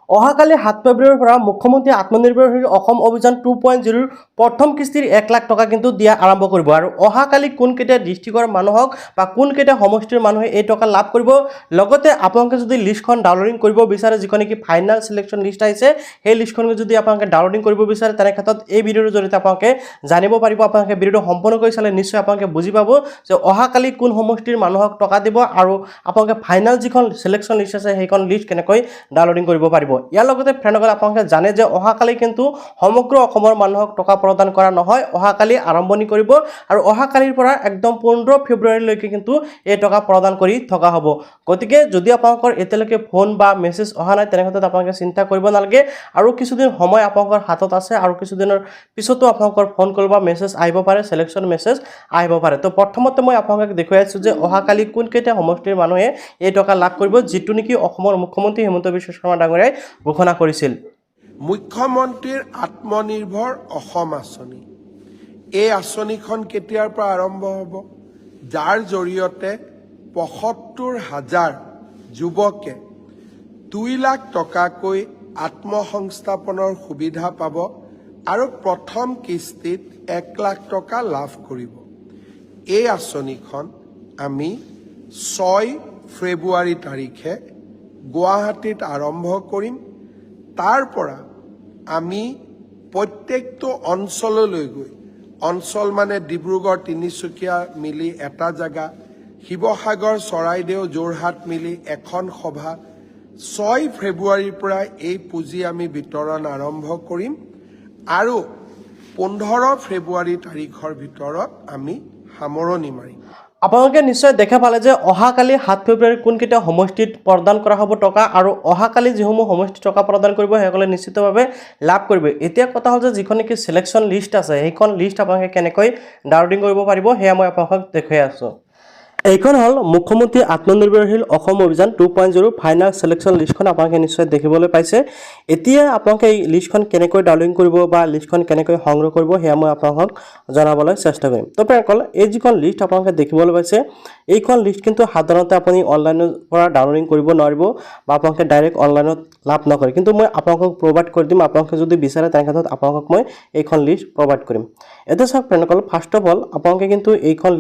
অহাকালি 7 ফেব্ৰুৱাৰীৰ পৰা মুখ্যমন্ত্ৰী আত্মনিৰ্ভৰশীল অসম অভিযান 2.0 প্ৰথম কিস্তিৰ 1 লাখ টকা কিন্তু দিয়া আৰম্ভ কৰিব আৰু অহাকালি কোনকেইটা ডিষ্ট্ৰিক্টৰ মানুহক বা কোনকেইটা সমষ্টিৰ মানুহে এই টকা লাভ কৰিব লগতে আপোনালোকে যদি লিষ্টখন ডাউনলোডিং কৰিব বিচাৰে যিখন কি ফাইনাল সিলেকশন লিষ্ট আহিছে সেই লিষ্টখন যদি আপোনালোকে ডাউনলোডিং কৰিব বিচাৰে তেনে ক্ষেত্ৰত এই ভিডিঅ'ৰ জৰিয়তে আপোনালোকে জানিব পাৰিব আপোনালোকে ভিডিঅ'টো সম্পূৰ্ণ কৰি চালে নিশ্চয় আপোনালোকে বুজি পাব যে অহাকালি কোন সমষ্টিৰ মানুহক টকা দিব আৰু আপোনালোকে ফাইনাল যিখন সিলেকশন লিষ্ট আছে সেইখন লিষ্ট কেনেকৈ ডাউনলোডিং কৰিব পাৰিব ইয়াৰ লগতে ফ্ৰেণ্ডসকল আপোনালোকে জানে যে অহাকালি কিন্তু সমগ্ৰ অসমৰ মানুহক টকা প্ৰদান কৰা নহয় অহাকালি আৰম্ভণি কৰিব আৰু অহাকালিৰ পৰা একদম 15 ফেব্ৰুৱাৰীলৈকে কিন্তু এই টকা প্ৰদান কৰি থকা হ'ব গতিকে যদি আপোনালোকৰ এতিয়ালৈকে ফোন বা মেছেজ অহা নাই তেনেক্ষেত্ৰত আপোনালোকে চিন্তা কৰিব নালাগে আৰু কিছুদিন সময় আপোনালোকৰ হাতত আছে আৰু কিছুদিনৰ পিছতো আপোনালোকৰ ফোন কল বা মেছেজ আহিব পাৰে সিলেকশন মেছেজ আহিব পাৰে তো প্ৰথমতে মই আপোনালোকক দেখুৱাই আছো যে অহাকালি কোনকেইটা সমষ্টিৰ মানুহে এই টকা লাভ কৰিব যেটো নেকি অসমৰ মুখ্যমন্ত্ৰী হেমন্ত বিশ্ব শৰ্মা ডাঙৰীয়াই ঘোষণা কৰিছিল মুখ্যমন্ত্ৰীৰ আত্মনিৰ্ভৰ অসম আঁচনি এই আঁচনিখন কেতিয়াৰ পৰা আৰম্ভ হ'ব যাৰ জৰিয়তে ৭৫,০০০ যুৱকে 2 লাখ টকাকৈ আত্মসংস্থাপনৰ সুবিধা পাব আৰু প্ৰথম কিস্তিত 1 লাখ টকা লাভ কৰিব এই আঁচনিখন আমি 6 ফেব্ৰুৱাৰী তাৰিখে গুৱাহাটীত আৰম্ভ কৰিম তাৰ পৰা আমি প্ৰত্যেকটো অঞ্চললৈ গৈ অঞ্চল মানে ডিব্ৰুগড় তিনিচুকীয়া মিলি এটা জায়গা শিৱসাগৰ চৰাইদেউ যোৰহাট মিলি এখন সভা 6 ফেব্ৰুৱাৰীৰ পৰা এই পুঁজি আমি বিতৰণ আৰম্ভ কৰিম আৰু 15 ফেব্ৰুৱাৰী তাৰিখৰ ভিতৰত আমি সামৰণি মাৰিম আপোনালোকে নিশ্চয় দেখা পালে যে অহাকালি 7 ফেব্ৰুৱাৰী কোনকেইটা সমষ্টিত প্ৰদান কৰা হ'ব টকা আৰু অহাকালি যিসমূহ সমষ্টি টকা প্ৰদান কৰিব সেইসকলে নিশ্চিতভাৱে লাভ কৰিব এতিয়া কথা হ'ল যে যিখন কি সিলেকশন লিষ্ট আছে সেইখন লিষ্ট আপোনালোকে কেনেকৈ ডাউনলোডিং কৰিব পাৰিব হেয়া মই আপোনালোকক দেখাই আছো এইখন হল মুখ্যমন্ত্ৰী আত্মনিৰ্ভৰশীল অসম অভিযান 2.0 ফাইনাল সিলেকশন লিষ্টখন আপোনালোকে নিশ্চয় দেখিবলৈ পাইছে এতিয়া আপোনালোকে এই লিষ্টখন কেনেকৈ ডাউনলোডিং কৰিব বা লিষ্টখন কেনেকৈ সংগ্ৰহ কৰিব হেয়া মই আপোনালোকক জনাবলৈ চেষ্টা কৰিম তো প্ৰেকল এই যিখন লিষ্ট আপোনালোকে দেখিবলৈ পাইছে এইখন লিষ্ট কিন্তু সাধাৰণতে আপুনি অনলাইনৰ পৰা ডাউনলোডিং কৰিব নোৱাৰিব বা আপোনালোকে ডাইৰেক্ট অনলাইনত লাভ নকৰে কিন্তু মই আপোনালোকক প্ৰভাইড কৰি দিম আপোনালোকে যদি বিচাৰে তেনে ক্ষেত্ৰত আপোনালোকক মই এইখন লিষ্ট প্ৰভাইড কৰিম এতিয়া চাওক প্ৰেকল ফাৰ্ষ্ট অফ অল আপোনালোকে কিন্তু এইখন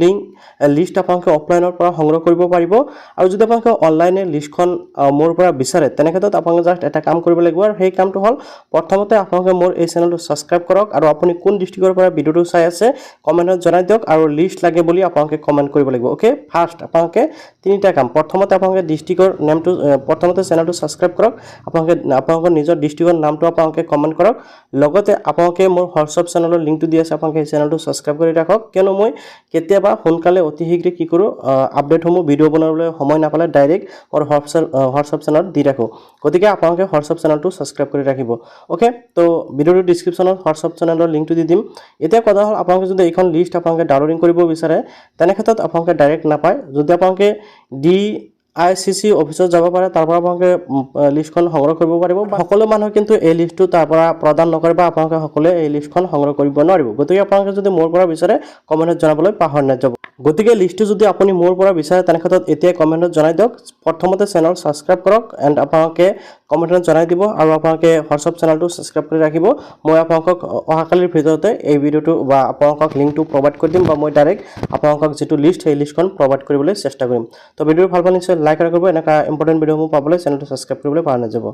লিষ্ট আপোনালোকে অফলাইনৰ পৰা সংগ্ৰহ কৰিব পাৰিব আৰু যদি আপোনালোকে অনলাইনে লিষ্টখন মোৰ পৰা বিচাৰে তেনে ক্ষেত্ৰত আপোনালোকে জাস্ট এটা কাম কৰিব লাগিব আৰু সেই কামটো হল প্ৰথমতে আপোনালোকে মোৰ এই চেনেলটো সাবস্ক্ৰাইব কৰক আৰু আপুনি কোন ডিস্ট্ৰিক্টৰ পৰা ভিডিওটো চাই আছে কমেন্টত জনাই দিয়ক আৰু লিষ্ট লাগে বুলি আপোনালোকে কমেন্ট কৰিব লাগিব ওকে ফাৰ্স্ট আপোনালোকে তিনিটা কাম প্ৰথমতে আপোনালোকে ডিস্ট্ৰিক্টৰ নামটো প্ৰথমতে চেনেলটো সাবস্ক্ৰাইব কৰক আপোনালোকৰ নিজৰ ডিস্ট্ৰিক্টৰ নামটো আপোনালোকে কমেন্ট কৰক লগতে আপোনালোকে মোৰ হোৱাটছআপ চেনেলৰ লিংকটো দি আছে আপোনালোকে এই চেনেলটো সাবস্ক্ৰাইব কৰি ৰাখক কিয়নো মই কেতিয়াবা সোনকালে অতি শীঘ্ৰে কি কৰো আপডেটসমূহ ভিডিও বনাবলৈ সময় নাপালে ডাইৰেক্ট মোৰ হোৱাটছআপ চেনেলত দি ৰাখো গতিকে আপোনালোকে হোৱাটছআপ চেনেলটো সাবস্ক্ৰাইব কৰি ৰাখিব ওকে তো ভিডিওৰ ডেসক্ৰিপচনত হোৱাটছআপ চেনেলৰ লিংকটো দি দিম এতিয়া কথা হ'ল আপোনালোকে যদি এইখন লিষ্ট আপোনালোকে ডাউনলোডিং কৰিব বিচাৰে তেনে ক্ষেত্ৰত আপোনালোকে ডাইৰেক্ট নাপায় যদি আপোনালোকে ICC অফিসত যাব পাৰে তাৰ পৰা আপোনালোকে লিষ্টখন সংগ্ৰহ কৰিব পাৰিব সকলো মানুহ কিন্তু এই লিষ্টটো তাৰ পৰা প্ৰদান নকৰে বা আপোনালোকে সকলোৱে এই লিষ্টখন সংগ্ৰহ কৰিব নোৱাৰিব গতিকে আপোনালোকে যদি মোৰ পৰা বিচাৰে কমেন্টত জনাবলৈ পাহৰি নাযাব গতিকে লিষ্টটো যদি আপুনি মোৰ পৰা বিচাৰে তেনে ক্ষেত্ৰত এতিয়া কমেন্টত জনাই দিয়ক প্ৰথমতে চেনেল সাবস্ক্ৰাইব কৰক এণ্ড আপোনালোকে কমেন্টত জনাই দিব আৰু আপোনালোকে হোৱাটছআপ চেনেলটো সাবস্ক্ৰাইব কৰি ৰাখিব মই আপোনালোকক অহাকালিৰ ভিতৰতে এই ভিডিওটো বা আপোনালোকক লিংকটো প্ৰভাইড কৰি দিম বা মই ডাইৰেক্ট আপোনালোকক যেটো লিষ্ট সেই লিষ্টখন প্ৰভাইড কৰিবলৈ চেষ্টা কৰিম তো ভিডিওটো ভাল পালে নিশ্চয় লাইক কৰিব এনেকা ইম্পৰ্টেন্ট ভিডিওসমূহ পাবলৈ চেনেলটো সাবস্ক্ৰাইব কৰিবলৈ পাহৰি নাযাব